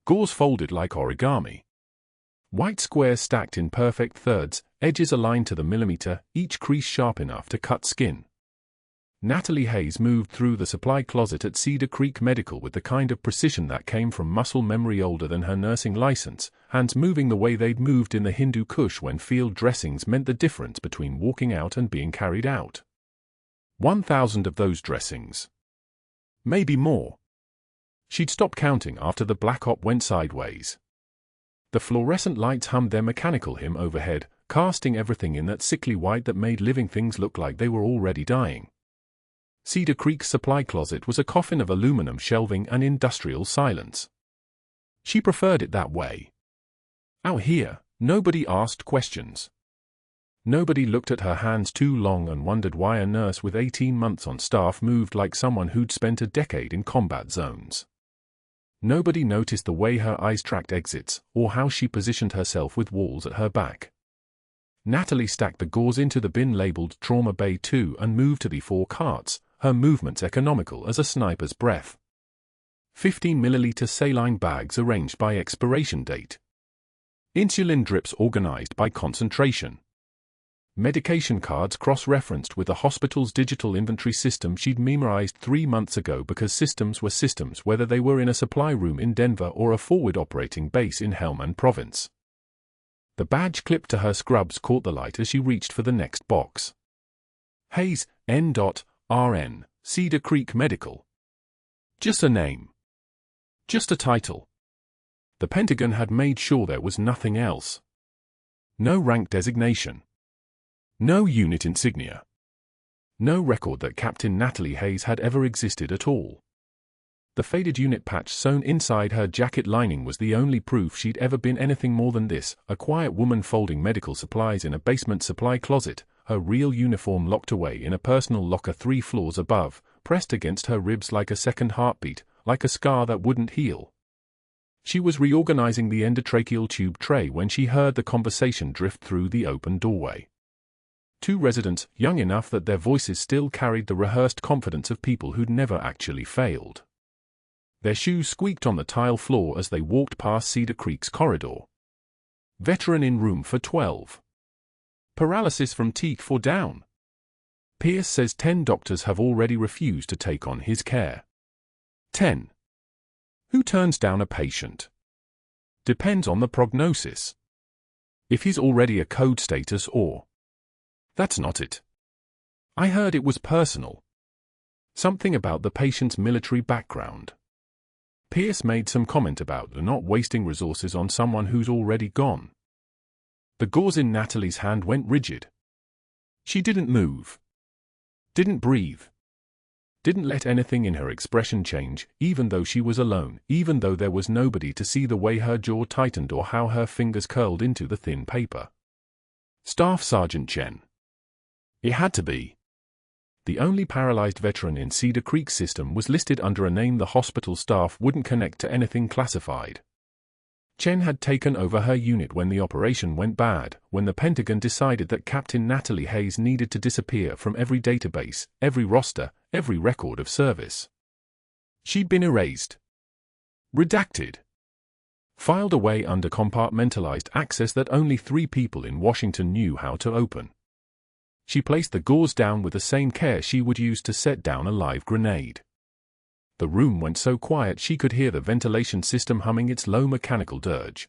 Gauze folded like origami. White squares stacked in perfect thirds, edges aligned to the millimeter, each crease sharp enough to cut skin. Natalie Hayes moved through the supply closet at Cedar Creek Medical with the kind of precision that came from muscle memory older than her nursing license, hands moving the way they'd moved in the Hindu Kush when field dressings meant the difference between walking out and being carried out. 1,000 of those dressings. Maybe more. She'd stopped counting after the black op went sideways. The fluorescent lights hummed their mechanical hymn overhead, casting everything in that sickly white that made living things look like they were already dying. Cedar Creek's supply closet was a coffin of aluminum shelving and industrial silence. She preferred it that way. Out here, nobody asked questions. Nobody looked at her hands too long and wondered why a nurse with 18 months on staff moved like someone who'd spent a decade in combat zones. Nobody noticed the way her eyes tracked exits, or how she positioned herself with walls at her back. Natalie stacked the gauze into the bin labeled Trauma Bay 2 and moved to the 4 carts, her movements economical as a sniper's breath. 15-milliliter saline bags arranged by expiration date. Insulin drips organized by concentration. Medication cards cross-referenced with the hospital's digital inventory system she'd memorized 3 months ago because systems were systems whether they were in a supply room in Denver or a forward operating base in Helmand Province. The badge clipped to her scrubs caught the light as she reached for the next box. Hayes, N.RN, Cedar Creek Medical. Just a name. Just a title. The Pentagon had made sure there was nothing else. No rank designation. No unit insignia. No record that Captain Natalie Hayes had ever existed at all. The faded unit patch sewn inside her jacket lining was the only proof she'd ever been anything more than this, a quiet woman folding medical supplies in a basement supply closet, her real uniform locked away in a personal locker 3 floors above, pressed against her ribs like a second heartbeat, like a scar that wouldn't heal. She was reorganizing the endotracheal tube tray when she heard the conversation drift through the open doorway. 2 residents, young enough that their voices still carried the rehearsed confidence of people who'd never actually failed. Their shoes squeaked on the tile floor as they walked past Cedar Creek's corridor. Veteran in room for 12. Paralysis from T4 down. Pierce says 10 doctors have already refused to take on his care. 10. Who turns down a patient? Depends on the prognosis. If he's already a code status or... That's not it. I heard it was personal. Something about the patient's military background. Pierce made some comment about not wasting resources on someone who's already gone. The gauze in Natalie's hand went rigid. She didn't move. Didn't breathe. Didn't let anything in her expression change, even though she was alone, even though there was nobody to see the way her jaw tightened or how her fingers curled into the thin paper. Staff Sergeant Chen. It had to be. The only paralyzed veteran in Cedar Creek's system was listed under a name the hospital staff wouldn't connect to anything classified. Chen had taken over her unit when the operation went bad, when the Pentagon decided that Captain Natalie Hayes needed to disappear from every database, every roster, every record of service. She'd been erased. Redacted. Filed away under compartmentalized access that only 3 people in Washington knew how to open. She placed the gauze down with the same care she would use to set down a live grenade. The room went so quiet she could hear the ventilation system humming its low mechanical dirge.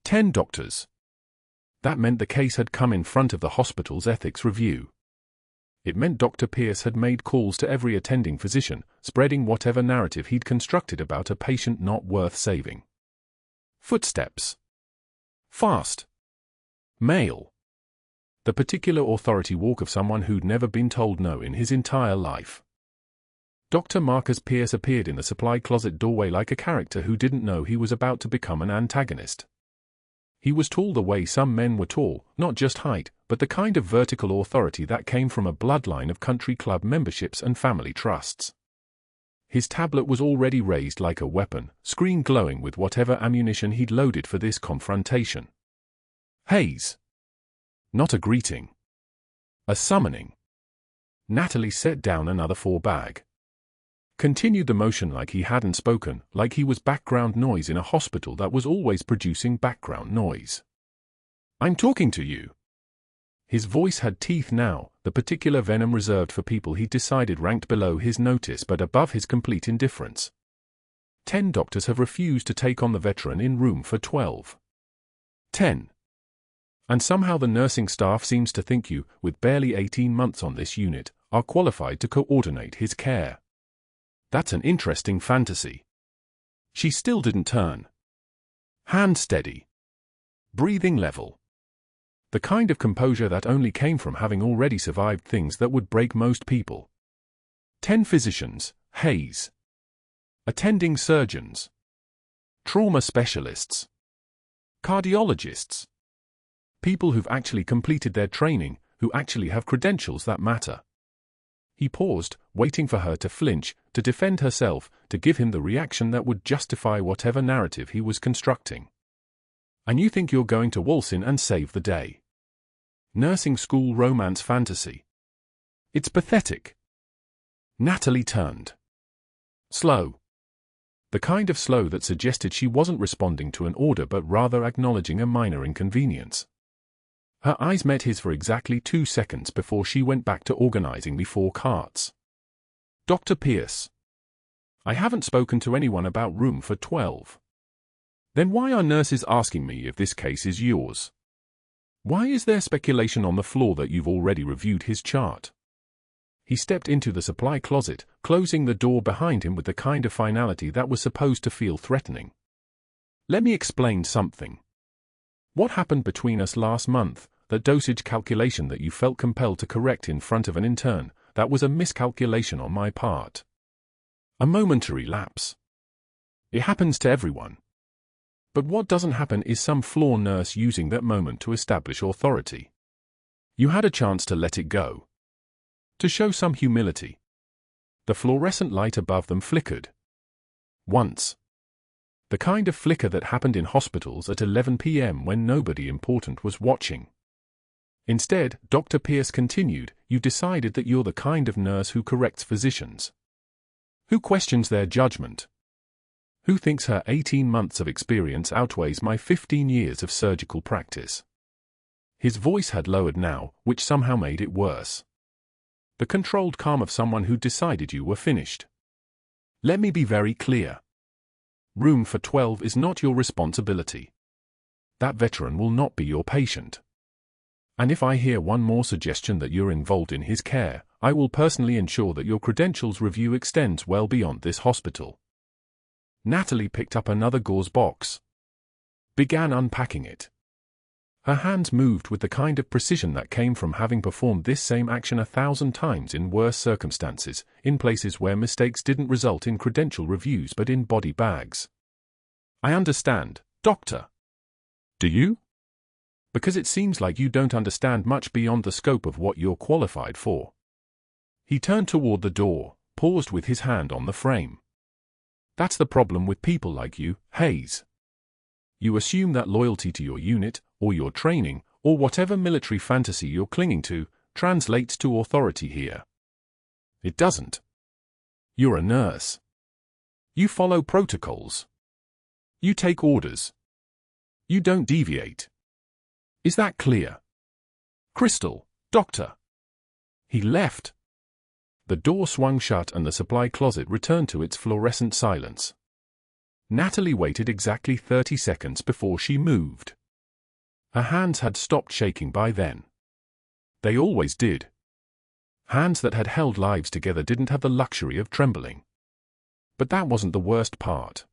10 doctors. That meant the case had come in front of the hospital's ethics review. It meant Dr. Pierce had made calls to every attending physician, spreading whatever narrative he'd constructed about a patient not worth saving. Footsteps. Fast. Male. The particular authority walk of someone who'd never been told no in his entire life. Dr. Marcus Pierce appeared in the supply closet doorway like a character who didn't know he was about to become an antagonist. He was tall the way some men were tall, not just height, but the kind of vertical authority that came from a bloodline of country club memberships and family trusts. His tablet was already raised like a weapon, screen glowing with whatever ammunition he'd loaded for this confrontation. Hayes. Not a greeting. A summoning. Natalie set down another 4 bag. Continued the motion like he hadn't spoken, like he was background noise in a hospital that was always producing background noise. "I'm talking to you." His voice had teeth now, the particular venom reserved for people he decided ranked below his notice but above his complete indifference. 10 doctors have refused to take on the veteran in room for 12. 10. And somehow the nursing staff seems to think you, with barely 18 months on this unit, are qualified to coordinate his care. That's an interesting fantasy. She still didn't turn. Hand steady. Breathing level. The kind of composure that only came from having already survived things that would break most people. 10 physicians, Hayes. Attending surgeons. Trauma specialists. Cardiologists. People who've actually completed their training, who actually have credentials that matter. He paused, waiting for her to flinch, to defend herself, to give him the reaction that would justify whatever narrative he was constructing. "And you think you're going to waltz in and save the day? Nursing school romance fantasy. It's pathetic." Natalie turned. Slow. The kind of slow that suggested she wasn't responding to an order but rather acknowledging a minor inconvenience. Her eyes met his for exactly 2 seconds before she went back to organizing the 4 carts. "Dr. Pierce. I haven't spoken to anyone about room for 12. Then why are nurses asking me if this case is yours? Why is there speculation on the floor that you've already reviewed his chart?" He stepped into the supply closet, closing the door behind him with the kind of finality that was supposed to feel threatening. "Let me explain something. What happened between us last month, that dosage calculation that you felt compelled to correct in front of an intern, that was a miscalculation on my part. A momentary lapse. It happens to everyone. But what doesn't happen is some floor nurse using that moment to establish authority. You had a chance to let it go. To show some humility. The fluorescent light above them flickered. Once. The kind of flicker that happened in hospitals at 11 p.m. when nobody important was watching. Instead, Dr. Pierce continued, you decided that you're the kind of nurse who corrects physicians. Who questions their judgment? Who thinks her 18 months of experience outweighs my 15 years of surgical practice? His voice had lowered now, which somehow made it worse. The controlled calm of someone who decided you were finished. Let me be very clear. Room for 12 is not your responsibility. That veteran will not be your patient. And if I hear one more suggestion that you're involved in his care, I will personally ensure that your credentials review extends well beyond this hospital. Natalie picked up another gauze box. Began unpacking it. Her hands moved with the kind of precision that came from having performed this same action 1,000 times in worse circumstances, in places where mistakes didn't result in credential reviews but in body bags. I understand, Doctor. Do you? Because it seems like you don't understand much beyond the scope of what you're qualified for. He turned toward the door, paused with his hand on the frame. That's the problem with people like you, Hayes. You assume that loyalty to your unit, or your training, or whatever military fantasy you're clinging to, translates to authority here. It doesn't. You're a nurse. You follow protocols. You take orders. You don't deviate. Is that clear? Crystal, Doctor. He left. The door swung shut and the supply closet returned to its fluorescent silence. Natalie waited exactly 30 seconds before she moved. Her hands had stopped shaking by then. They always did. Hands that had held lives together didn't have the luxury of trembling. But that wasn't the worst part.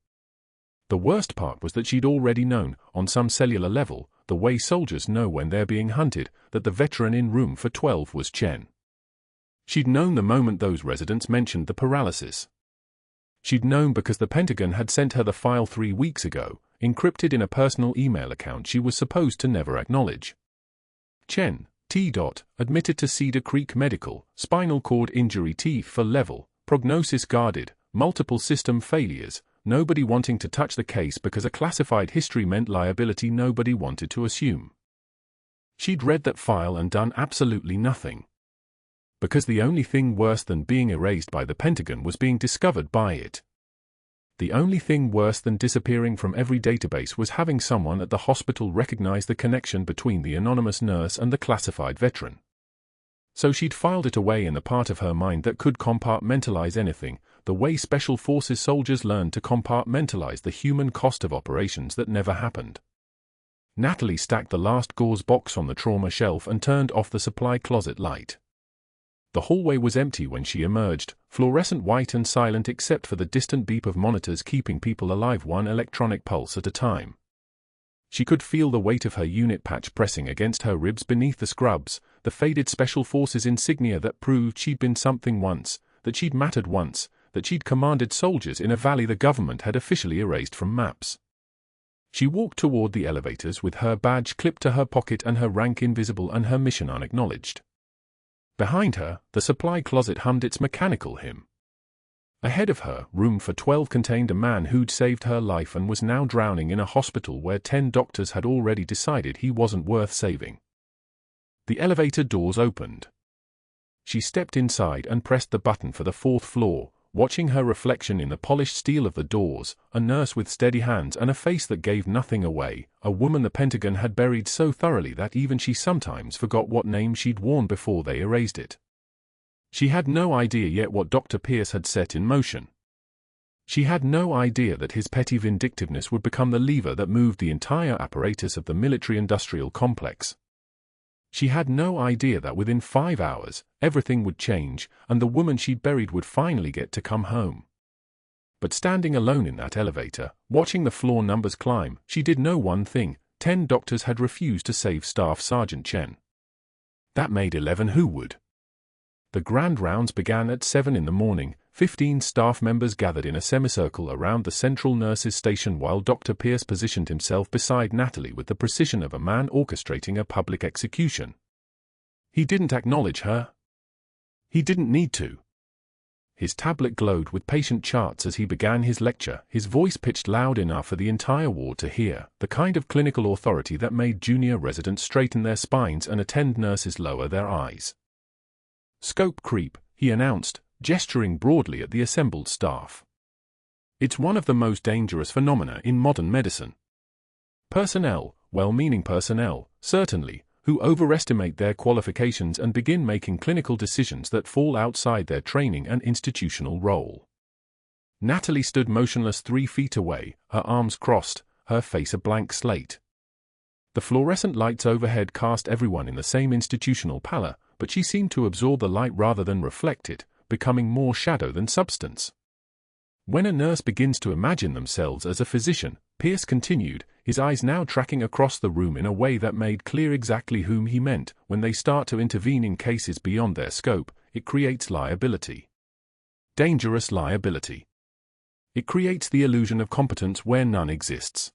The worst part was that she'd already known, on some cellular level, the way soldiers know when they're being hunted, that the veteran in room for 12 was Chen. She'd known the moment those residents mentioned the paralysis. She'd known because the Pentagon had sent her the file 3 weeks ago, encrypted in a personal email account she was supposed to never acknowledge. Chen, T. Admitted to Cedar Creek Medical, spinal cord injury T for level, prognosis guarded, multiple system failures, nobody wanting to touch the case because a classified history meant liability nobody wanted to assume. She'd read that file and done absolutely nothing. Because the only thing worse than being erased by the Pentagon was being discovered by it. The only thing worse than disappearing from every database was having someone at the hospital recognize the connection between the anonymous nurse and the classified veteran. So she'd filed it away in the part of her mind that could compartmentalize anything, the way Special Forces soldiers learned to compartmentalize the human cost of operations that never happened. Natalie stacked the last gauze box on the trauma shelf and turned off the supply closet light. The hallway was empty when she emerged, fluorescent white and silent except for the distant beep of monitors keeping people alive one electronic pulse at a time. She could feel the weight of her unit patch pressing against her ribs beneath the scrubs, the faded Special Forces insignia that proved she'd been something once, that she'd mattered once, that she'd commanded soldiers in a valley the government had officially erased from maps. She walked toward the elevators with her badge clipped to her pocket and her rank invisible and her mission unacknowledged. Behind her, the supply closet hummed its mechanical hymn. Ahead of her, room for 12 contained a man who'd saved her life and was now drowning in a hospital where 10 doctors had already decided he wasn't worth saving. The elevator doors opened. She stepped inside and pressed the button for the 4th floor, watching her reflection in the polished steel of the doors, a nurse with steady hands and a face that gave nothing away, a woman the Pentagon had buried so thoroughly that even she sometimes forgot what name she'd worn before they erased it. She had no idea yet what Dr. Pierce had set in motion. She had no idea that his petty vindictiveness would become the lever that moved the entire apparatus of the military-industrial complex. She had no idea that within 5 hours, everything would change, and the woman she'd buried would finally get to come home. But standing alone in that elevator, watching the floor numbers climb, she did know one thing: 10 doctors had refused to save Staff Sergeant Chen. That made 11 who would. The grand rounds began at 7 in the morning. 15 staff members gathered in a semicircle around the central nurses' station while Dr. Pierce positioned himself beside Natalie with the precision of a man orchestrating a public execution. He didn't acknowledge her. He didn't need to. His tablet glowed with patient charts as he began his lecture, his voice pitched loud enough for the entire ward to hear, the kind of clinical authority that made junior residents straighten their spines and attend nurses lower their eyes. "Scope creep," he announced, gesturing broadly at the assembled staff. "It's one of the most dangerous phenomena in modern medicine. Personnel, well-meaning personnel, certainly, who overestimate their qualifications and begin making clinical decisions that fall outside their training and institutional role." Natalie stood motionless 3 feet away, her arms crossed, her face a blank slate. The fluorescent lights overhead cast everyone in the same institutional pallor, but she seemed to absorb the light rather than reflect it, becoming more shadow than substance. When a nurse begins to imagine themselves as a physician, Pierce continued, his eyes now tracking across the room in a way that made clear exactly whom he meant, when they start to intervene in cases beyond their scope, it creates liability. Dangerous liability. It creates the illusion of competence where none exists.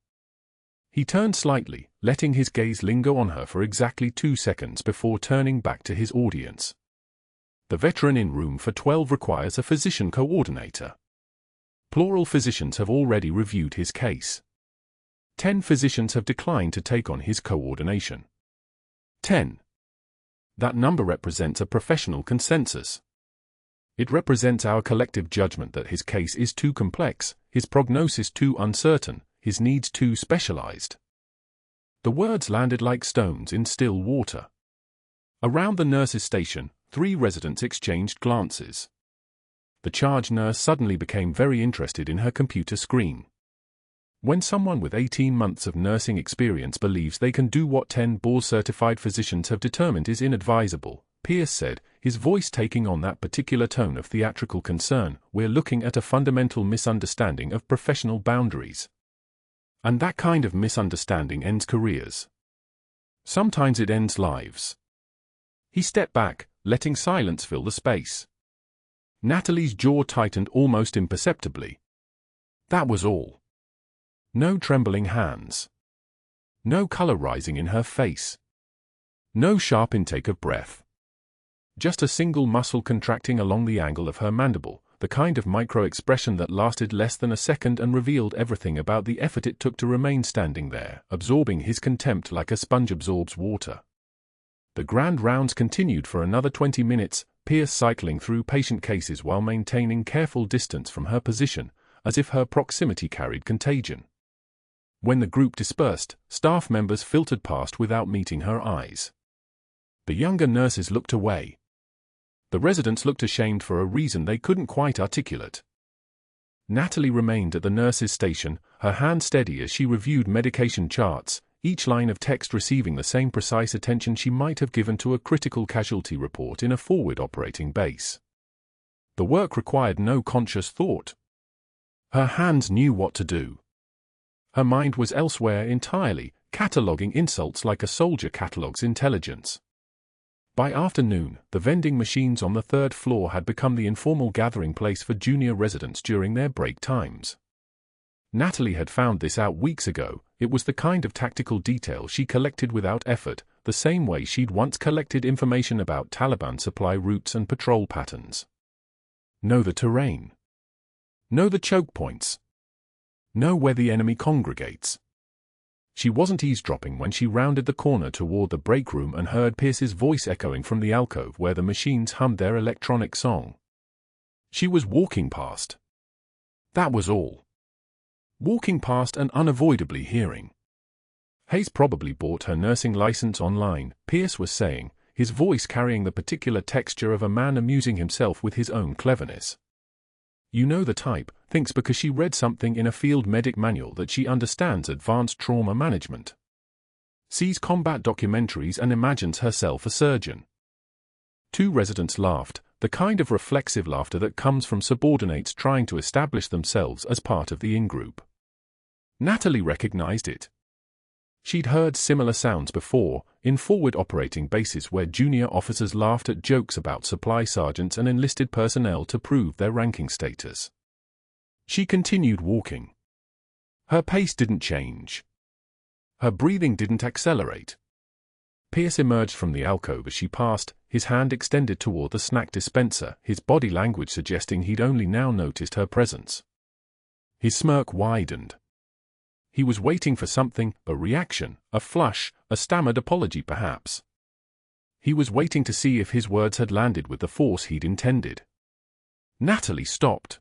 He turned slightly, letting his gaze linger on her for exactly 2 seconds before turning back to his audience. The veteran in room for 12 requires a physician coordinator. Plural physicians have already reviewed his case. 10 physicians have declined to take on his coordination. 10. That number represents a professional consensus. It represents our collective judgment that his case is too complex, his prognosis too uncertain, his needs too specialized. The words landed like stones in still water. Around the nurses' station, 3 residents exchanged glances. The charge nurse suddenly became very interested in her computer screen. When someone with 18 months of nursing experience believes they can do what 10 board-certified physicians have determined is inadvisable, Pierce said, his voice taking on that particular tone of theatrical concern, we're looking at a fundamental misunderstanding of professional boundaries. And that kind of misunderstanding ends careers. Sometimes it ends lives. He stepped back, letting silence fill the space. Natalie's jaw tightened almost imperceptibly. That was all. No trembling hands. No color rising in her face. No sharp intake of breath. Just a single muscle contracting along the angle of her mandible, the kind of micro-expression that lasted less than a second and revealed everything about the effort it took to remain standing there, absorbing his contempt like a sponge absorbs water. The grand rounds continued for another 20 minutes. Pierce cycling through patient cases while maintaining careful distance from her position, as if her proximity carried contagion. When the group dispersed, staff members filtered past without meeting her eyes. The younger nurses looked away. The residents looked ashamed for a reason they couldn't quite articulate. Natalie remained at the nurse's station, her hand steady as she reviewed medication charts, each line of text receiving the same precise attention she might have given to a critical casualty report in a forward operating base. The work required no conscious thought. Her hands knew what to do. Her mind was elsewhere entirely, cataloguing insults like a soldier catalogues intelligence. By afternoon, the vending machines on the third floor had become the informal gathering place for junior residents during their break times. Natalie had found this out weeks ago. It was the kind of tactical detail she collected without effort, the same way she'd once collected information about Taliban supply routes and patrol patterns. Know the terrain. Know the choke points. Know where the enemy congregates. She wasn't eavesdropping when she rounded the corner toward the break room and heard Pierce's voice echoing from the alcove where the machines hummed their electronic song. She was walking past. That was all. Walking past and unavoidably hearing. Hayes probably bought her nursing license online, Pierce was saying, his voice carrying the particular texture of a man amusing himself with his own cleverness. You know the type, thinks because she read something in a field medic manual that she understands advanced trauma management. Sees combat documentaries and imagines herself a surgeon. Two residents laughed, the kind of reflexive laughter that comes from subordinates trying to establish themselves as part of the in-group. Natalie recognized it. She'd heard similar sounds before, in forward operating bases where junior officers laughed at jokes about supply sergeants and enlisted personnel to prove their ranking status. She continued walking. Her pace didn't change. Her breathing didn't accelerate. Pierce emerged from the alcove as she passed, his hand extended toward the snack dispenser, his body language suggesting he'd only now noticed her presence. His smirk widened. He was waiting for something, a reaction, a flush, a stammered apology perhaps. He was waiting to see if his words had landed with the force he'd intended. Natalie stopped.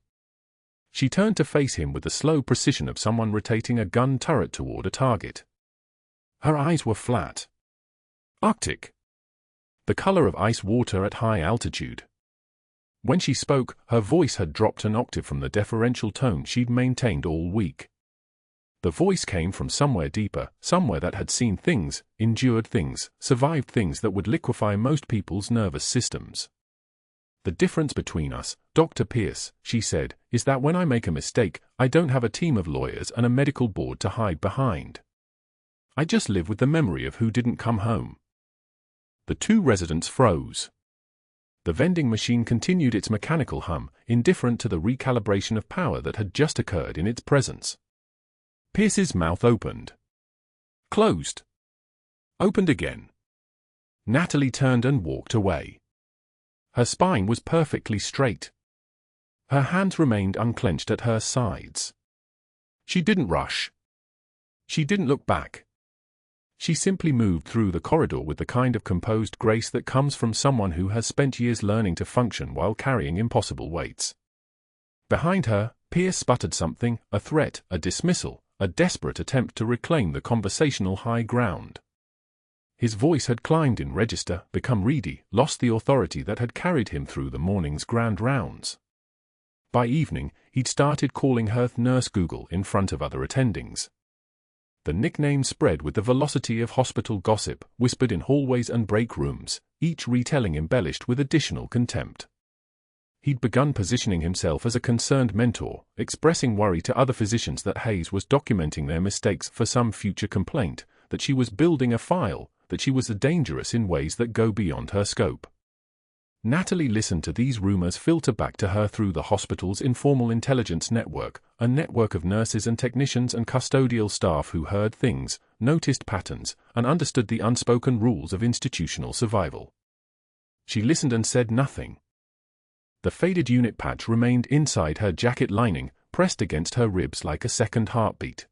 She turned to face him with the slow precision of someone rotating a gun turret toward a target. Her eyes were flat. Arctic. The color of ice water at high altitude. When she spoke, her voice had dropped an octave from the deferential tone she'd maintained all week. The voice came from somewhere deeper, somewhere that had seen things, endured things, survived things that would liquefy most people's nervous systems. The difference between us, Dr. Pierce, she said, is that when I make a mistake, I don't have a team of lawyers and a medical board to hide behind. I just live with the memory of who didn't come home. The two residents froze. The vending machine continued its mechanical hum, indifferent to the recalibration of power that had just occurred in its presence. Pierce's mouth opened. Closed. Opened again. Natalie turned and walked away. Her spine was perfectly straight. Her hands remained unclenched at her sides. She didn't rush. She didn't look back. She simply moved through the corridor with the kind of composed grace that comes from someone who has spent years learning to function while carrying impossible weights. Behind her, Pierce sputtered something, a threat, a dismissal, a desperate attempt to reclaim the conversational high ground. His voice had climbed in register, become reedy, lost the authority that had carried him through the morning's grand rounds. By evening, he'd started calling her Nurse Google in front of other attendings. The nickname spread with the velocity of hospital gossip, whispered in hallways and break rooms, each retelling embellished with additional contempt. He'd begun positioning himself as a concerned mentor, expressing worry to other physicians that Hayes was documenting their mistakes for some future complaint, that she was building a file, that she was dangerous in ways that go beyond her scope. Natalie listened to these rumors filter back to her through the hospital's informal intelligence network, a network of nurses and technicians and custodial staff who heard things, noticed patterns, and understood the unspoken rules of institutional survival. She listened and said nothing. The faded unit patch remained inside her jacket lining, pressed against her ribs like a second heartbeat.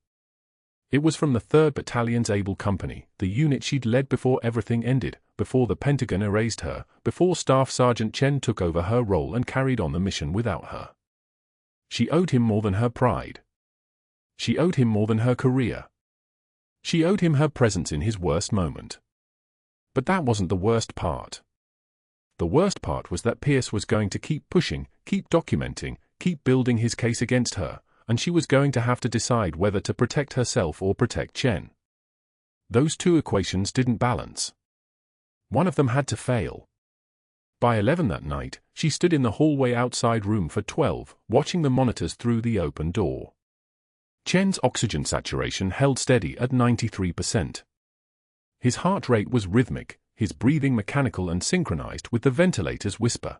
It was from the 3rd Battalion's Able Company, the unit she'd led before everything ended, before the Pentagon erased her, before Staff Sergeant Chen took over her role and carried on the mission without her. She owed him more than her pride. She owed him more than her career. She owed him her presence in his worst moment. But that wasn't the worst part. The worst part was that Pierce was going to keep pushing, keep documenting, keep building his case against her, and she was going to have to decide whether to protect herself or protect Chen. Those two equations didn't balance. One of them had to fail. By 11 that night, she stood in the hallway outside room for 12, watching the monitors through the open door. Chen's oxygen saturation held steady at 93%. His heart rate was rhythmic, his breathing mechanical and synchronized with the ventilator's whisper.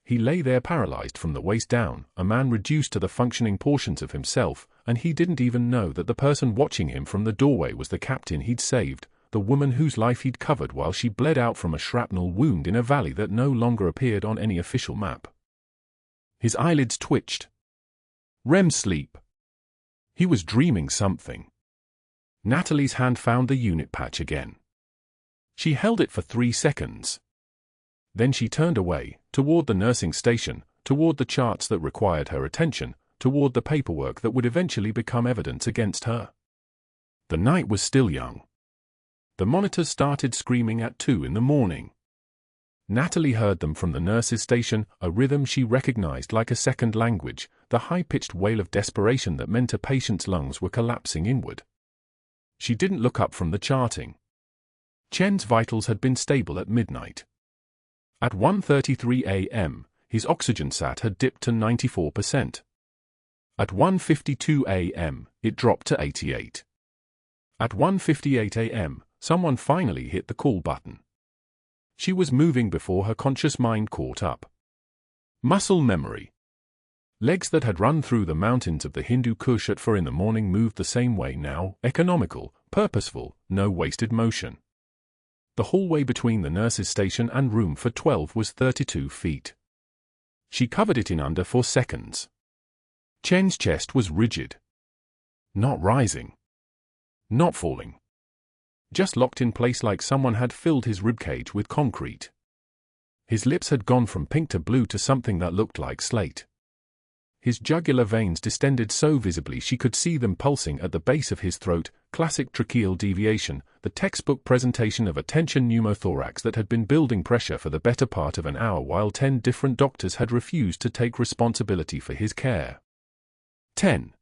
He lay there paralyzed from the waist down, a man reduced to the functioning portions of himself, and he didn't even know that the person watching him from the doorway was the captain he'd saved, the woman whose life he'd covered while she bled out from a shrapnel wound in a valley that no longer appeared on any official map. His eyelids twitched. REM sleep. He was dreaming something. Natalie's hand found the unit patch again. She held it for 3 seconds. Then she turned away, toward the nursing station, toward the charts that required her attention, toward the paperwork that would eventually become evidence against her. The night was still young. The monitors started screaming at 2 in the morning. Natalie heard them from the nurse's station, a rhythm she recognized like a second language, the high-pitched wail of desperation that meant a patient's lungs were collapsing inward. She didn't look up from the charting. Chen's vitals had been stable at midnight. At 1:33 a.m., his oxygen sat had dipped to 94%. At 1:52 a.m., it dropped to 88. At 1:58 a.m., someone finally hit the call button. She was moving before her conscious mind caught up. Muscle memory. Legs that had run through the mountains of the Hindu Kush at 4 in the morning moved the same way now, economical, purposeful, no wasted motion. The hallway between the nurse's station and room for 12 was 32 feet. She covered it in under 4 seconds. Chen's chest was rigid. Not rising. Not falling. Just locked in place like someone had filled his ribcage with concrete. His lips had gone from pink to blue to something that looked like slate. His jugular veins distended so visibly she could see them pulsing at the base of his throat, classic tracheal deviation, the textbook presentation of a tension pneumothorax that had been building pressure for the better part of an hour while 10 different doctors had refused to take responsibility for his care. 10.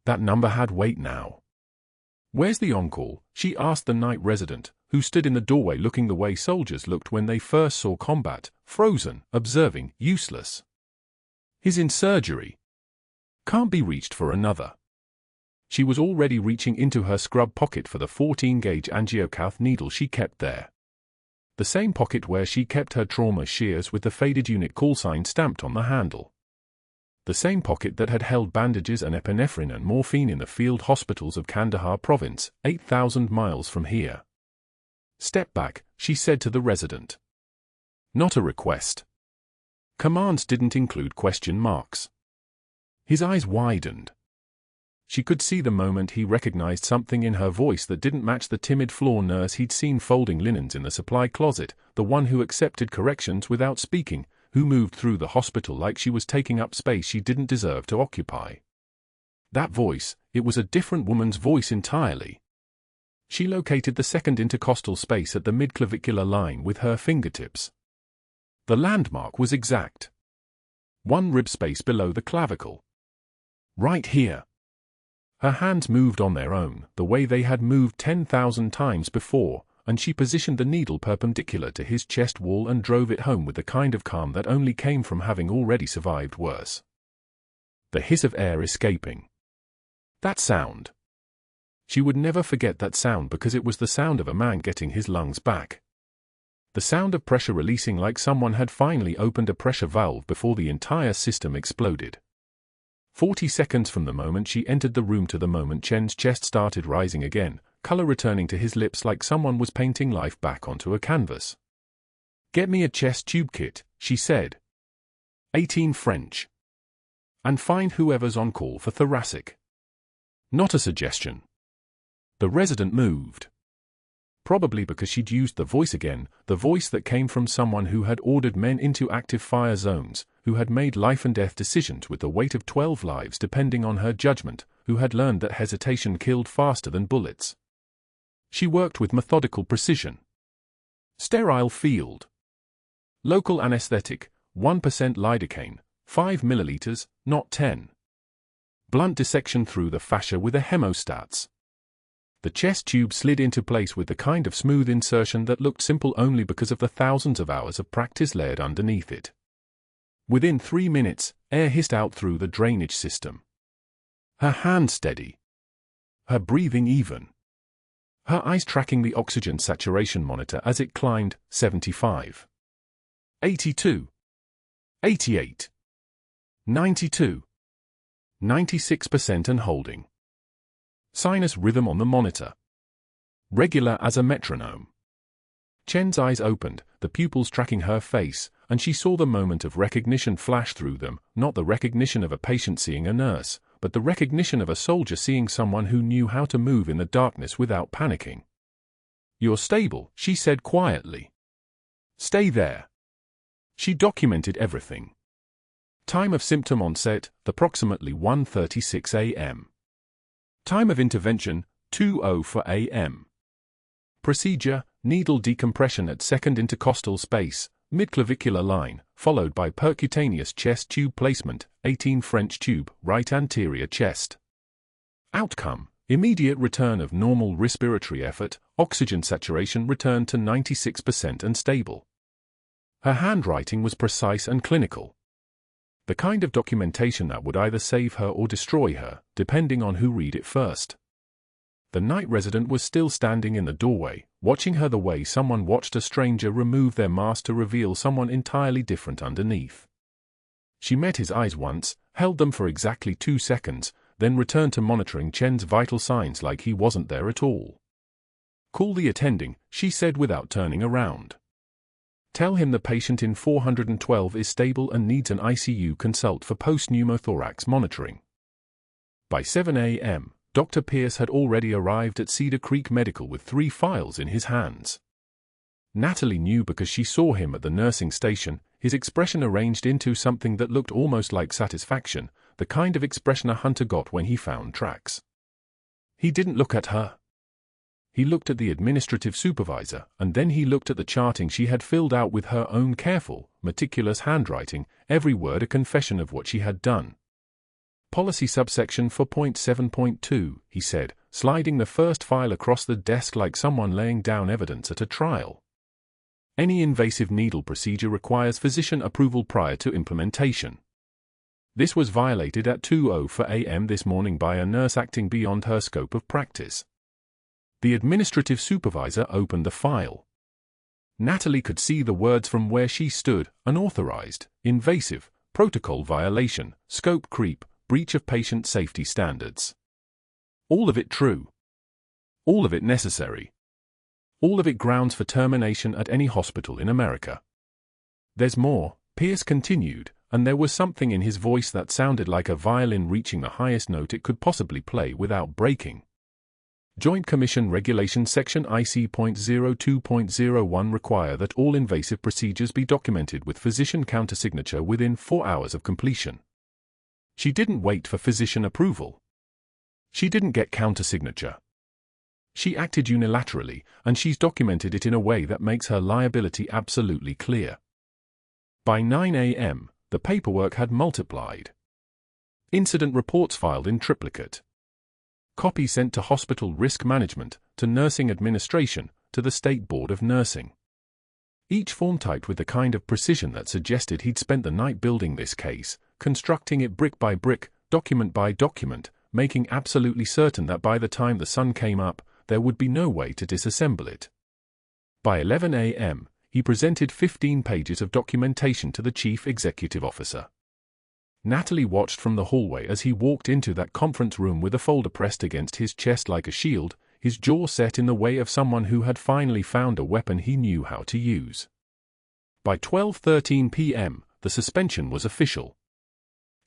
That number had weight now. "Where's the on-call?" she asked the night resident, who stood in the doorway looking the way soldiers looked when they first saw combat, frozen, observing, useless. "He's in surgery. Can't be reached for another." She was already reaching into her scrub pocket for the 14-gauge angiocath needle she kept there. The same pocket where she kept her trauma shears with the faded unit call sign stamped on the handle. The same pocket that had held bandages and epinephrine and morphine in the field hospitals of Kandahar province, 8,000 miles from here. "Step back," she said to the resident. Not a request. Commands didn't include question marks. His eyes widened. She could see the moment he recognized something in her voice that didn't match the timid floor nurse he'd seen folding linens in the supply closet, the one who accepted corrections without speaking, who moved through the hospital like she was taking up space she didn't deserve to occupy. That voice, it was a different woman's voice entirely. She located the second intercostal space at the midclavicular line with her fingertips. The landmark was exact. 1 rib space below the clavicle. Right here. Her hands moved on their own, the way they had moved 10,000 times before, and she positioned the needle perpendicular to his chest wall and drove it home with the kind of calm that only came from having already survived worse. The hiss of air escaping. That sound. She would never forget that sound because it was the sound of a man getting his lungs back. The sound of pressure releasing like someone had finally opened a pressure valve before the entire system exploded. 40 seconds from the moment she entered the room to the moment Chen's chest started rising again, color returning to his lips like someone was painting life back onto a canvas. "Get me a chest tube kit," she said. 18 French. "And find whoever's on call for thoracic." Not a suggestion. The resident moved. Probably because she'd used the voice again, the voice that came from someone who had ordered men into active fire zones, who had made life-and-death decisions with the weight of 12 lives depending on her judgment, who had learned that hesitation killed faster than bullets. She worked with methodical precision. Sterile field. Local anesthetic, 1% lidocaine, 5 milliliters, not 10. Blunt dissection through the fascia with a hemostats. The chest tube slid into place with the kind of smooth insertion that looked simple only because of the thousands of hours of practice layered underneath it. Within 3 minutes, air hissed out through the drainage system. Her hand steady. Her breathing even. Her eyes tracking the oxygen saturation monitor as it climbed, 75. 82. 88. 92. 96% and holding. Sinus rhythm on the monitor. Regular as a metronome. Chen's eyes opened, the pupils tracking her face, and she saw the moment of recognition flash through them, not the recognition of a patient seeing a nurse, but the recognition of a soldier seeing someone who knew how to move in the darkness without panicking. "You're stable," she said quietly. "Stay there." She documented everything. Time of symptom onset, approximately 1:36 a.m. Time of intervention, 2:04 a.m. Procedure, needle decompression at second intercostal space, midclavicular line, followed by percutaneous chest tube placement, 18 French tube, right anterior chest. Outcome, immediate return of normal respiratory effort, oxygen saturation returned to 96% and stable. Her handwriting was precise and clinical. The kind of documentation that would either save her or destroy her, depending on who read it first. The night resident was still standing in the doorway, watching her the way someone watched a stranger remove their mask to reveal someone entirely different underneath. She met his eyes once, held them for exactly 2 seconds, then returned to monitoring Chen's vital signs like he wasn't there at all. "Call the attending," she said without turning around. "Tell him the patient in 412 is stable and needs an ICU consult for post-pneumothorax monitoring." By 7 a.m., Dr. Pierce had already arrived at Cedar Creek Medical with 3 files in his hands. Natalie knew because she saw him at the nursing station, his expression arranged into something that looked almost like satisfaction, the kind of expression a hunter got when he found tracks. He didn't look at her. He looked at the administrative supervisor, and then he looked at the charting she had filled out with her own careful, meticulous handwriting, every word a confession of what she had done. "Policy subsection 4.7.2, he said, sliding the first file across the desk like someone laying down evidence at a trial. "Any invasive needle procedure requires physician approval prior to implementation. This was violated at 2:04 a.m. this morning by a nurse acting beyond her scope of practice." The administrative supervisor opened the file. Natalie could see the words from where she stood: unauthorized, invasive, protocol violation, scope creep, breach of patient safety standards. All of it true. All of it necessary. All of it grounds for termination at any hospital in America. "There's more," Pierce continued, and there was something in his voice that sounded like a violin reaching the highest note it could possibly play without breaking. "Joint Commission Regulation Section IC.02.01 require that all invasive procedures be documented with physician countersignature within 4 hours of completion." She didn't wait for physician approval. She didn't get countersignature. She acted unilaterally, and she's documented it in a way that makes her liability absolutely clear. By 9 a.m., the paperwork had multiplied. Incident reports filed in triplicate. Copies sent to Hospital Risk Management, to Nursing Administration, to the State Board of Nursing. Each form typed with the kind of precision that suggested he'd spent the night building this case, constructing it brick by brick, document by document, making absolutely certain that by the time the sun came up, there would be no way to disassemble it. By 11 a.m., he presented 15 pages of documentation to the Chief Executive Officer. Natalie watched from the hallway as he walked into that conference room with a folder pressed against his chest like a shield, his jaw set in the way of someone who had finally found a weapon he knew how to use. By 12:13 p.m., the suspension was official.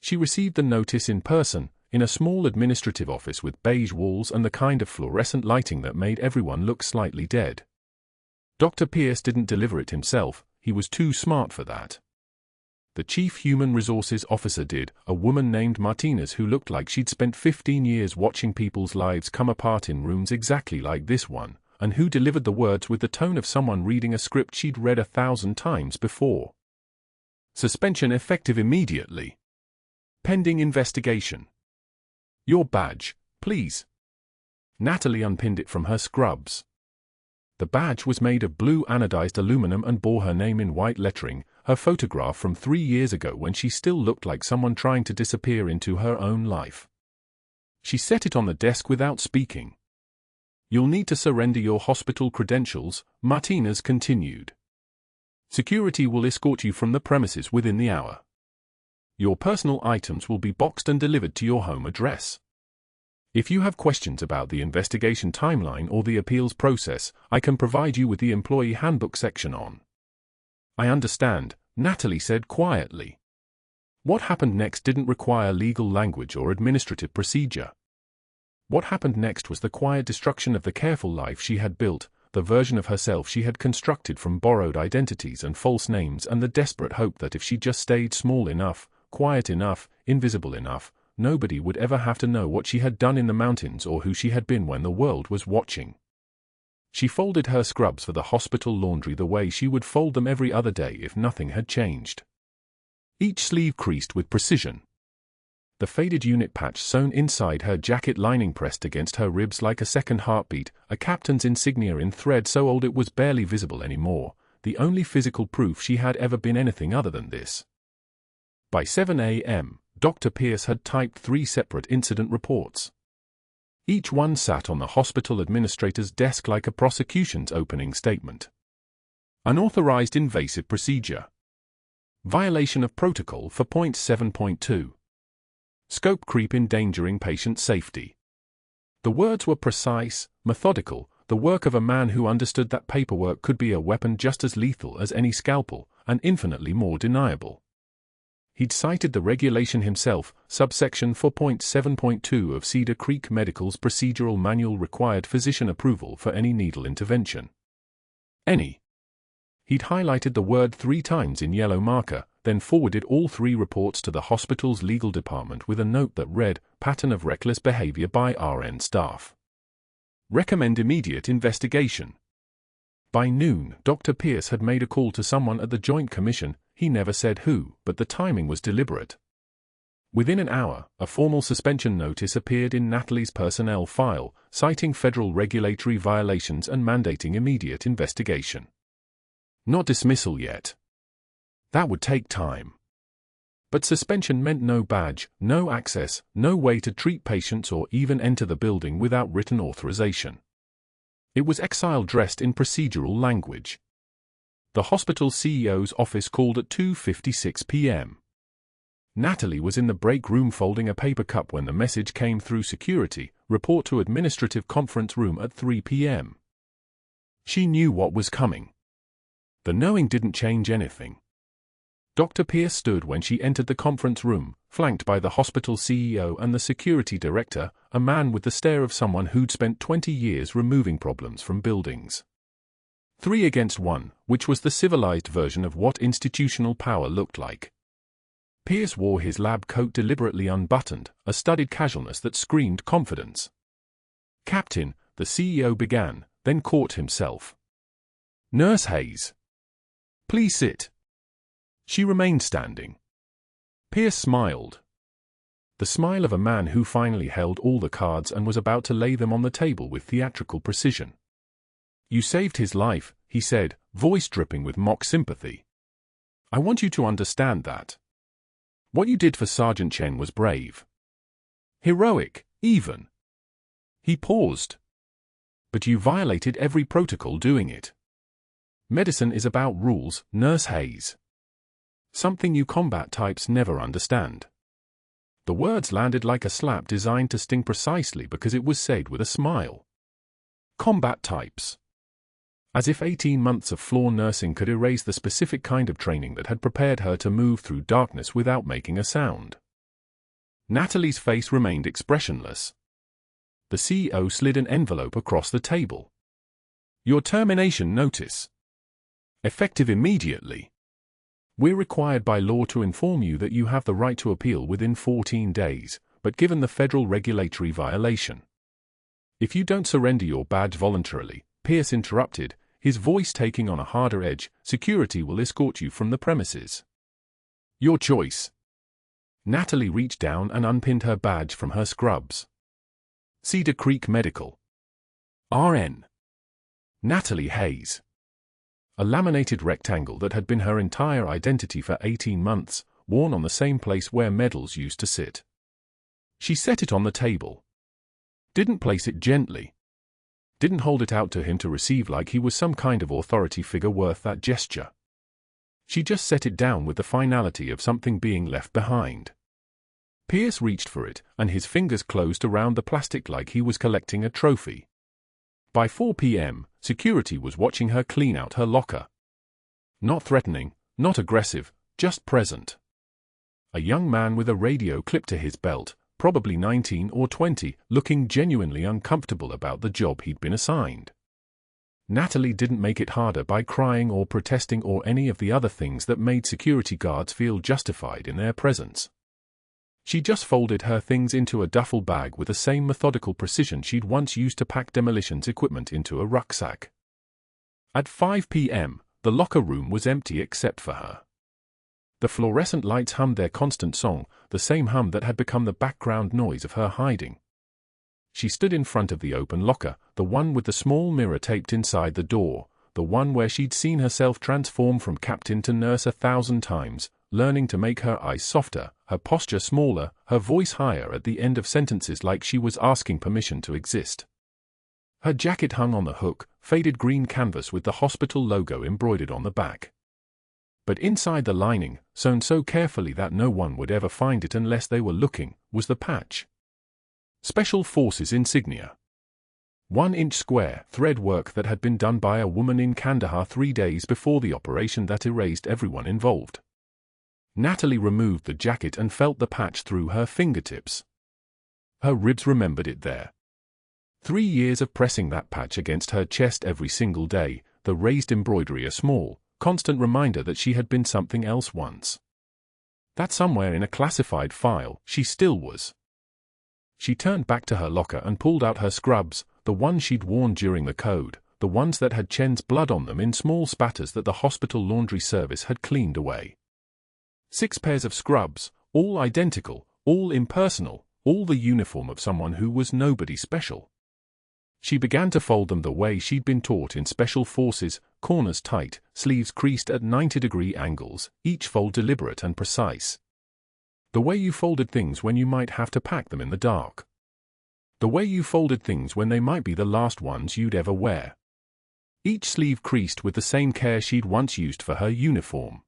She received the notice in person, in a small administrative office with beige walls and the kind of fluorescent lighting that made everyone look slightly dead. Dr. Pierce didn't deliver it himself, he was too smart for that. The chief human resources officer did, a woman named Martinez who looked like she'd spent 15 years watching people's lives come apart in rooms exactly like this one, and who delivered the words with the tone of someone reading a script she'd read 1,000 times before. Suspension effective immediately. Pending investigation. Your badge, please. Natalie unpinned it from her scrubs. The badge was made of blue anodized aluminum and bore her name in white lettering, her photograph from 3 years ago when she still looked like someone trying to disappear into her own life. She set it on the desk without speaking. You'll need to surrender your hospital credentials, Martinez continued. Security will escort you from the premises within the hour. Your personal items will be boxed and delivered to your home address. If you have questions about the investigation timeline or the appeals process, I can provide you with the employee handbook section on. I understand, Natalie said quietly. What happened next didn't require legal language or administrative procedure. What happened next was the quiet destruction of the careful life she had built, the version of herself she had constructed from borrowed identities and false names, and the desperate hope that if she just stayed small enough, quiet enough, invisible enough, nobody would ever have to know what she had done in the mountains or who she had been when the world was watching. She folded her scrubs for the hospital laundry the way she would fold them every other day if nothing had changed. Each sleeve creased with precision. The faded unit patch sewn inside her jacket lining pressed against her ribs like a second heartbeat, a captain's insignia in thread so old it was barely visible anymore, the only physical proof she had ever been anything other than this. By 7 a.m., Dr. Pierce had typed 3 separate incident reports. Each one sat on the hospital administrator's desk like a prosecution's opening statement. Unauthorized invasive procedure. Violation of protocol for point 7.2. Scope creep endangering patient safety. The words were precise, methodical, the work of a man who understood that paperwork could be a weapon just as lethal as any scalpel, and infinitely more deniable. He'd cited the regulation himself, subsection 4.7.2 of Cedar Creek Medical's procedural manual required physician approval for any needle intervention. Any. He'd highlighted the word 3 times in yellow marker, then forwarded all 3 reports to the hospital's legal department with a note that read, pattern of reckless behavior by RN staff. Recommend immediate investigation. By noon, Dr. Pierce had made a call to someone at the Joint Commission, he never said who, but the timing was deliberate. Within an hour, a formal suspension notice appeared in Natalie's personnel file, citing federal regulatory violations and mandating immediate investigation. Not dismissal yet. That would take time. But suspension meant no badge, no access, no way to treat patients or even enter the building without written authorization. It was exile dressed in procedural language. The hospital CEO's office called at 2:56 p.m. Natalie was in the break room folding a paper cup when the message came through security, report to administrative conference room at 3 p.m. She knew what was coming. The knowing didn't change anything. Dr. Pierce stood when she entered the conference room, flanked by the hospital CEO and the security director, a man with the stare of someone who'd spent 20 years removing problems from buildings. 3 against 1, which was the civilized version of what institutional power looked like. Pierce wore his lab coat deliberately unbuttoned, a studied casualness that screamed confidence. Captain, the CEO began, then caught himself. Nurse Hayes. Please sit. She remained standing. Pierce smiled. The smile of a man who finally held all the cards and was about to lay them on the table with theatrical precision. You saved his life, he said, voice dripping with mock sympathy. I want you to understand that. What you did for Sergeant Chen was brave. Heroic, even. He paused. But you violated every protocol doing it. Medicine is about rules, Nurse Hayes. Something you combat types never understand. The words landed like a slap designed to sting precisely because it was said with a smile. Combat types. As if 18 months of floor nursing could erase the specific kind of training that had prepared her to move through darkness without making a sound. Natalie's face remained expressionless. The CEO slid an envelope across the table. Your termination notice. Effective immediately. We're required by law to inform you that you have the right to appeal within 14 days, but given the federal regulatory violation. If you don't surrender your badge voluntarily, Pierce interrupted, his voice taking on a harder edge, security will escort you from the premises. Your choice. Natalie reached down and unpinned her badge from her scrubs. Cedar Creek Medical. RN. Natalie Hayes. A laminated rectangle that had been her entire identity for 18 months, worn on the same place where medals used to sit. She set it on the table. Didn't place it gently. Didn't hold it out to him to receive like he was some kind of authority figure worth that gesture. She just set it down with the finality of something being left behind. Pierce reached for it, and his fingers closed around the plastic like he was collecting a trophy. By 4 p.m., security was watching her clean out her locker. Not threatening, not aggressive, just present. A young man with a radio clipped to his belt, probably 19 or 20, looking genuinely uncomfortable about the job he'd been assigned. Natalie didn't make it harder by crying or protesting or any of the other things that made security guards feel justified in their presence. She just folded her things into a duffel bag with the same methodical precision she'd once used to pack demolitions equipment into a rucksack. At 5 p.m., the locker room was empty except for her. The fluorescent lights hummed their constant song, the same hum that had become the background noise of her hiding. She stood in front of the open locker, the one with the small mirror taped inside the door, the one where she'd seen herself transform from captain to nurse 1,000 times, learning to make her eyes softer, her posture smaller, her voice higher at the end of sentences like she was asking permission to exist. Her jacket hung on the hook, faded green canvas with the hospital logo embroidered on the back. But inside the lining, sewn so carefully that no one would ever find it unless they were looking, was the patch. Special Forces insignia. 1-inch square thread work that had been done by a woman in Kandahar 3 days before the operation that erased everyone involved. Natalie removed the jacket and felt the patch through her fingertips. Her ribs remembered it there. 3 years of pressing that patch against her chest every single day, the raised embroidery a small, constant reminder that she had been something else once. That somewhere in a classified file, she still was. She turned back to her locker and pulled out her scrubs, the ones she'd worn during the code, the ones that had Chen's blood on them in small spatters that the hospital laundry service had cleaned away. 6 pairs of scrubs, all identical, all impersonal, all the uniform of someone who was nobody special. She began to fold them the way she'd been taught in Special Forces, corners tight, sleeves creased at 90-degree angles, each fold deliberate and precise. The way you folded things when you might have to pack them in the dark. The way you folded things when they might be the last ones you'd ever wear. Each sleeve creased with the same care she'd once used for her uniform.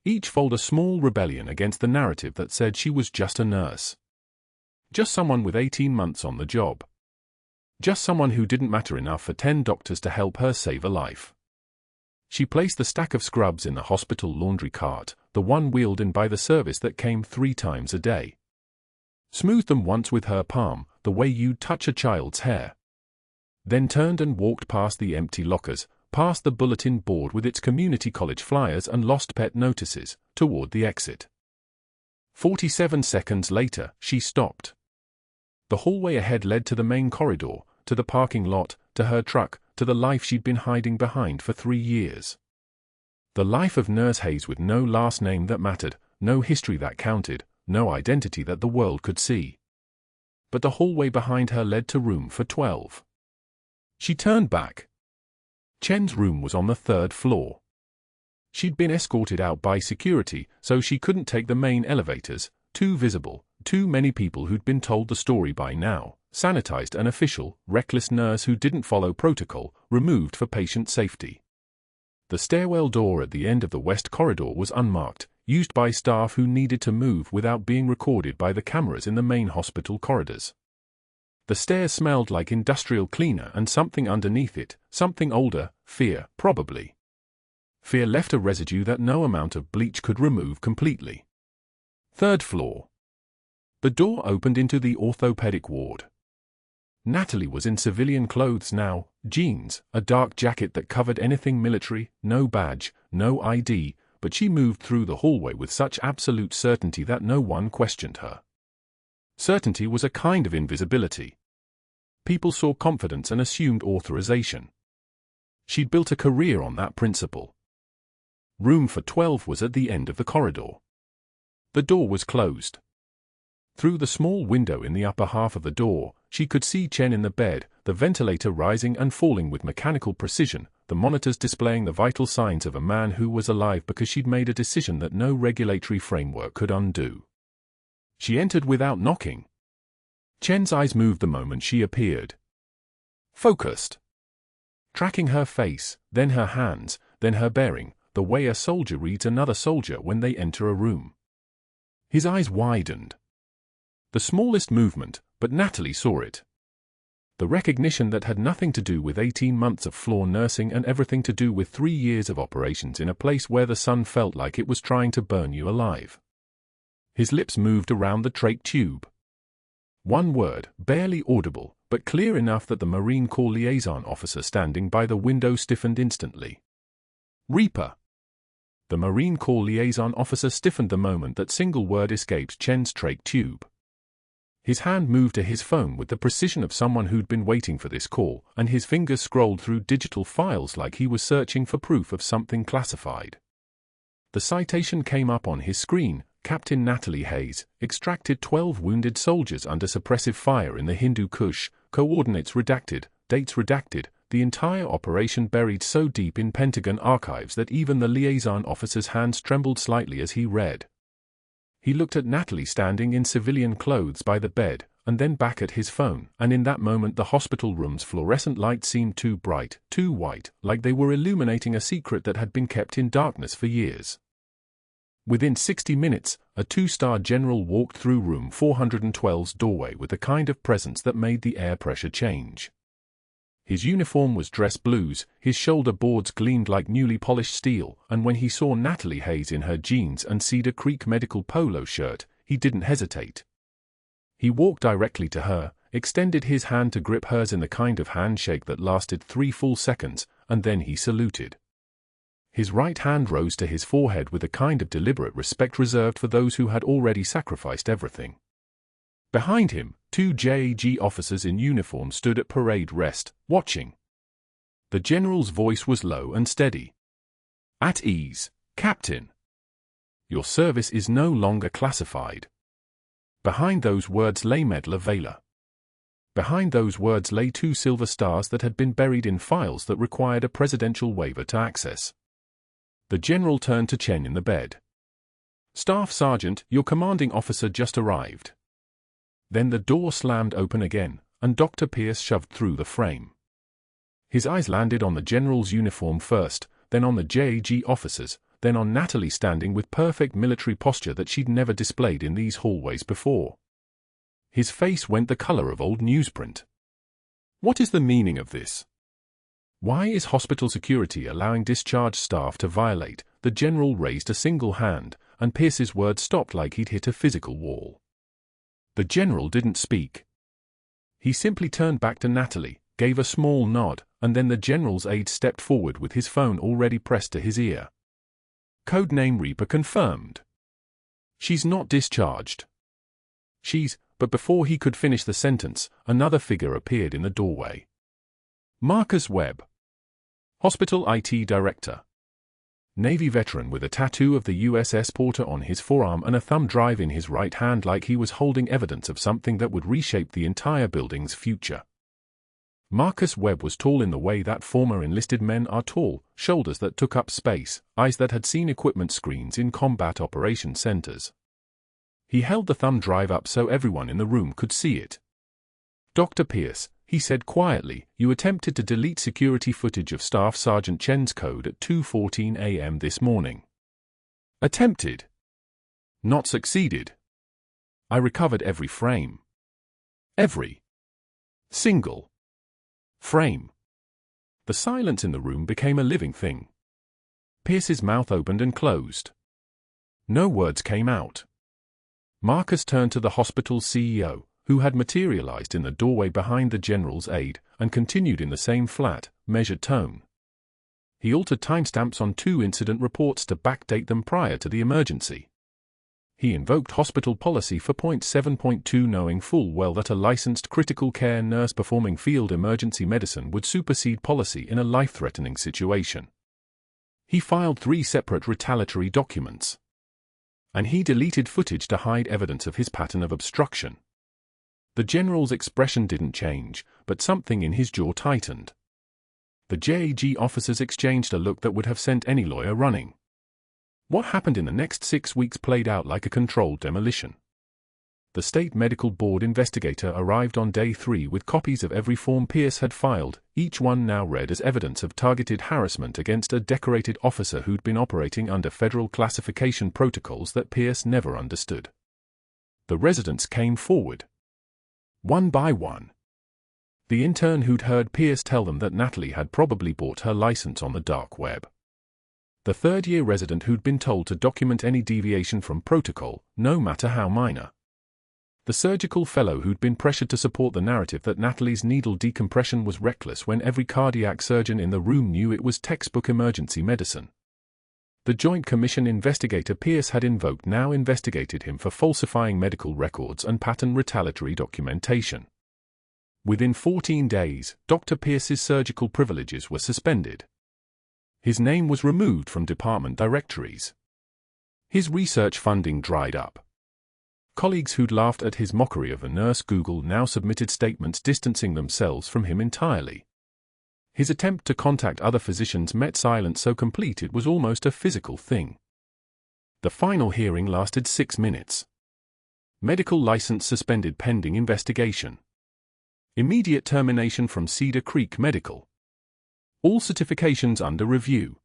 Each fold a small rebellion against the narrative that said she was just a nurse. Just someone with 18 months on the job. Just someone who didn't matter enough for 10 doctors to help her save a life. She placed the stack of scrubs in the hospital laundry cart, the one wheeled in by the service that came 3 times a day. Smoothed them once with her palm, the way you'd touch a child's hair. Then turned and walked past the empty lockers, past the bulletin board with its community college flyers and lost pet notices, toward the exit. 47 seconds later, she stopped. The hallway ahead led to the main corridor, to the parking lot, to her truck, to the life she'd been hiding behind for 3 years. The life of Nurse Hayes with no last name that mattered, no history that counted, no identity that the world could see. But the hallway behind her led to room for 12. She turned back. Chen's room was on the 3rd floor. She'd been escorted out by security, so she couldn't take the main elevators, too visible, too many people who'd been told the story by now, sanitized an official, reckless nurse who didn't follow protocol, removed for patient safety. The stairwell door at the end of the west corridor was unmarked, used by staff who needed to move without being recorded by the cameras in the main hospital corridors. The stairs smelled like industrial cleaner and something underneath it, something older, fear, probably. Fear left a residue that no amount of bleach could remove completely. 3rd floor. The door opened into the orthopedic ward. Natalie was in civilian clothes now, jeans, a dark jacket that covered anything military, no badge, no ID, but she moved through the hallway with such absolute certainty that no one questioned her. Certainty was a kind of invisibility. People saw confidence and assumed authorization. She'd built a career on that principle. Room for 12 was at the end of the corridor. The door was closed. Through the small window in the upper half of the door, she could see Chen in the bed, the ventilator rising and falling with mechanical precision, the monitors displaying the vital signs of a man who was alive because she'd made a decision that no regulatory framework could undo. She entered without knocking. Chen's eyes moved the moment she appeared. Focused. Tracking her face, then her hands, then her bearing, the way a soldier reads another soldier when they enter a room. His eyes widened. The smallest movement, but Natalie saw it. The recognition that had nothing to do with 18 months of floor nursing and everything to do with 3 years of operations in a place where the sun felt like it was trying to burn you alive. His lips moved around the trach tube. One word, barely audible, but clear enough that the Marine Corps liaison officer standing by the window stiffened instantly. Reaper. The Marine Corps liaison officer stiffened the moment that single word escaped Chen's trach tube. His hand moved to his phone with the precision of someone who'd been waiting for this call, and his fingers scrolled through digital files like he was searching for proof of something classified. The citation came up on his screen. Captain Natalie Hayes extracted 12 wounded soldiers under suppressive fire in the Hindu Kush, coordinates redacted, dates redacted, the entire operation buried so deep in Pentagon archives that even the liaison officer's hands trembled slightly as he read. He looked at Natalie standing in civilian clothes by the bed, and then back at his phone, and in that moment the hospital room's fluorescent lights seemed too bright, too white, like they were illuminating a secret that had been kept in darkness for years. Within 60 minutes, a 2-star general walked through room 412's doorway with the kind of presence that made the air pressure change. His uniform was dress blues, his shoulder boards gleamed like newly polished steel, and when he saw Natalie Hayes in her jeans and Cedar Creek Medical polo shirt, he didn't hesitate. He walked directly to her, extended his hand to grip hers in the kind of handshake that lasted 3 full seconds, and then he saluted. His right hand rose to his forehead with a kind of deliberate respect reserved for those who had already sacrificed everything. Behind him, 2 JAG officers in uniform stood at parade rest, watching. The general's voice was low and steady. "At ease, Captain. Your service is no longer classified." Behind those words lay Medlar Valor. Behind those words lay 2 silver stars that had been buried in files that required a presidential waiver to access. The general turned to Chen in the bed. "Staff Sergeant, your commanding officer just arrived." Then the door slammed open again, and Dr. Pierce shoved through the frame. His eyes landed on the general's uniform first, then on the JAG officers, then on Natalie standing with perfect military posture that she'd never displayed in these hallways before. His face went the color of old newsprint. "What is the meaning of this? Why is hospital security allowing discharged staff to violate?" The general raised a single hand, and Pierce's words stopped like he'd hit a physical wall. The general didn't speak. He simply turned back to Natalie, gave a small nod, and then the general's aide stepped forward with his phone already pressed to his ear. "Codename Reaper confirmed. She's not discharged. But before he could finish the sentence, another figure appeared in the doorway. Marcus Webb. Hospital IT Director. Navy veteran with a tattoo of the USS Porter on his forearm and a thumb drive in his right hand like he was holding evidence of something that would reshape the entire building's future. Marcus Webb was tall in the way that former enlisted men are tall, shoulders that took up space, eyes that had seen equipment screens in combat operations centers. He held the thumb drive up so everyone in the room could see it. "Dr. Pierce," he said quietly, "you attempted to delete security footage of Staff Sergeant Chen's code at 2:14 a.m. this morning." "Attempted. Not succeeded. I recovered every frame. Every single frame." The silence in the room became a living thing. Pierce's mouth opened and closed. No words came out. Marcus turned to the hospital's CEO, who had materialized in the doorway behind the general's aide, and continued in the same flat, measured tone. He altered timestamps on 2 incident reports to backdate them prior to the emergency. He invoked hospital policy 4.7.2, knowing full well that a licensed critical care nurse performing field emergency medicine would supersede policy in a life-threatening situation. He filed 3 separate retaliatory documents. And he deleted footage to hide evidence of his pattern of obstruction. The general's expression didn't change, but something in his jaw tightened. The JAG officers exchanged a look that would have sent any lawyer running. What happened in the next 6 weeks played out like a controlled demolition. The State Medical Board investigator arrived on day 3 with copies of every form Pierce had filed, each one now read as evidence of targeted harassment against a decorated officer who'd been operating under federal classification protocols that Pierce never understood. The residents came forward. One by one. The intern who'd heard Pierce tell them that Natalie had probably bought her license on the dark web. The third-year resident who'd been told to document any deviation from protocol, no matter how minor. The surgical fellow who'd been pressured to support the narrative that Natalie's needle decompression was reckless when every cardiac surgeon in the room knew it was textbook emergency medicine. The Joint Commission investigator Pierce had invoked now investigated him for falsifying medical records and pattern retaliatory documentation. Within 14 days, Dr. Pierce's surgical privileges were suspended. His name was removed from department directories. His research funding dried up. Colleagues who'd laughed at his mockery of a nurse Google now submitted statements distancing themselves from him entirely. His attempt to contact other physicians met silence so complete it was almost a physical thing. The final hearing lasted 6 minutes. Medical license suspended pending investigation. Immediate termination from Cedar Creek Medical. All certifications under review.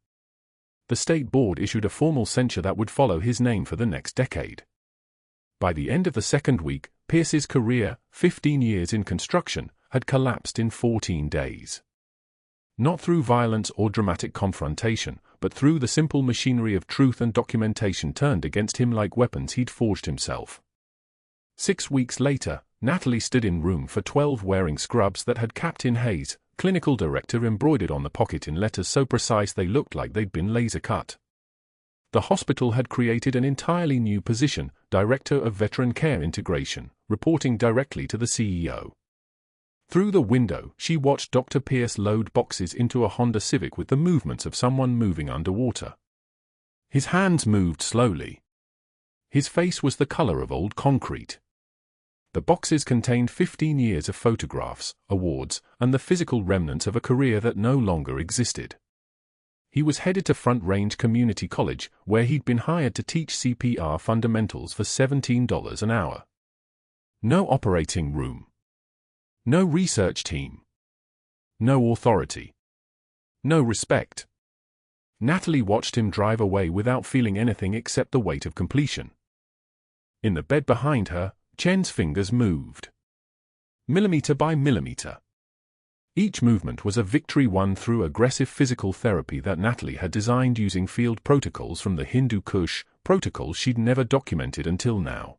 The state board issued a formal censure that would follow his name for the next decade. By the end of the second week, Pierce's career, 15 years in construction, had collapsed in 14 days. Not through violence or dramatic confrontation, but through the simple machinery of truth and documentation turned against him like weapons he'd forged himself. 6 weeks later, Natalie stood in room for 12 wearing scrubs that had Captain Hayes, clinical director, embroidered on the pocket in letters so precise they looked like they'd been laser cut. The hospital had created an entirely new position, Director of Veteran Care Integration, reporting directly to the CEO. Through the window, she watched Dr. Pierce load boxes into a Honda Civic with the movements of someone moving underwater. His hands moved slowly. His face was the color of old concrete. The boxes contained 15 years of photographs, awards, and the physical remnants of a career that no longer existed. He was headed to Front Range Community College, where he'd been hired to teach CPR fundamentals for $17 an hour. No operating room. No research team. No authority. No respect. Natalie watched him drive away without feeling anything except the weight of completion. In the bed behind her, Chen's fingers moved. Millimeter by millimeter. Each movement was a victory won through aggressive physical therapy that Natalie had designed using field protocols from the Hindu Kush, protocols she'd never documented until now.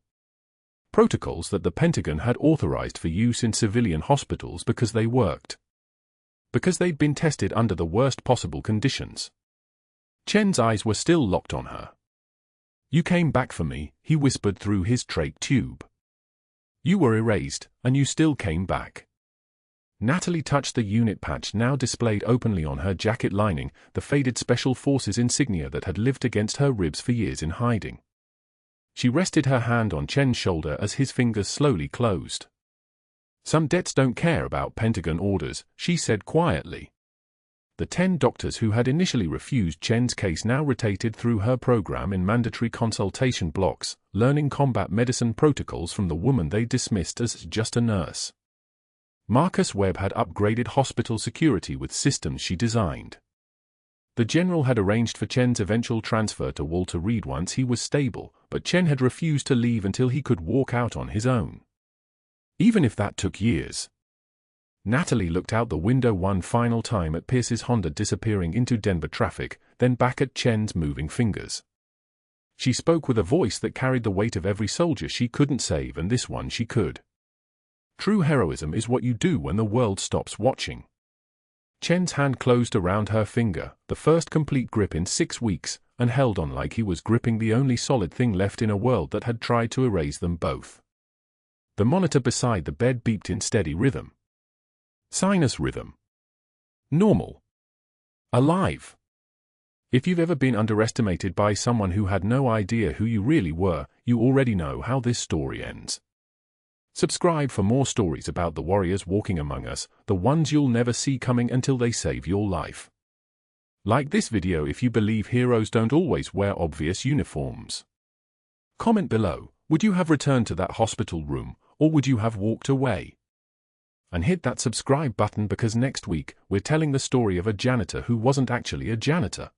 Protocols that the Pentagon had authorized for use in civilian hospitals because they worked. Because they'd been tested under the worst possible conditions. Chen's eyes were still locked on her. "You came back for me," he whispered through his trach tube. "You were erased, and you still came back." Natalie touched the unit patch now displayed openly on her jacket lining, the faded Special Forces insignia that had lived against her ribs for years in hiding. She rested her hand on Chen's shoulder as his fingers slowly closed. "Some debts don't care about Pentagon orders," she said quietly. The 10 doctors who had initially refused Chen's case now rotated through her program in mandatory consultation blocks, learning combat medicine protocols from the woman they dismissed as just a nurse. Marcus Webb had upgraded hospital security with systems she designed. The general had arranged for Chen's eventual transfer to Walter Reed once he was stable, but Chen had refused to leave until he could walk out on his own. Even if that took years. Natalie looked out the window one final time at Pierce's Honda disappearing into Denver traffic, then back at Chen's moving fingers. She spoke with a voice that carried the weight of every soldier she couldn't save, and this one she could. True heroism is what you do when the world stops watching. Chen's hand closed around her finger, the first complete grip in 6 weeks, and held on like he was gripping the only solid thing left in a world that had tried to erase them both. The monitor beside the bed beeped in steady rhythm. Sinus rhythm. Normal. Alive. If you've ever been underestimated by someone who had no idea who you really were, you already know how this story ends. Subscribe for more stories about the warriors walking among us, the ones you'll never see coming until they save your life. Like this video if you believe heroes don't always wear obvious uniforms. Comment below, would you have returned to that hospital room, or would you have walked away? And hit that subscribe button because next week we're telling the story of a janitor who wasn't actually a janitor.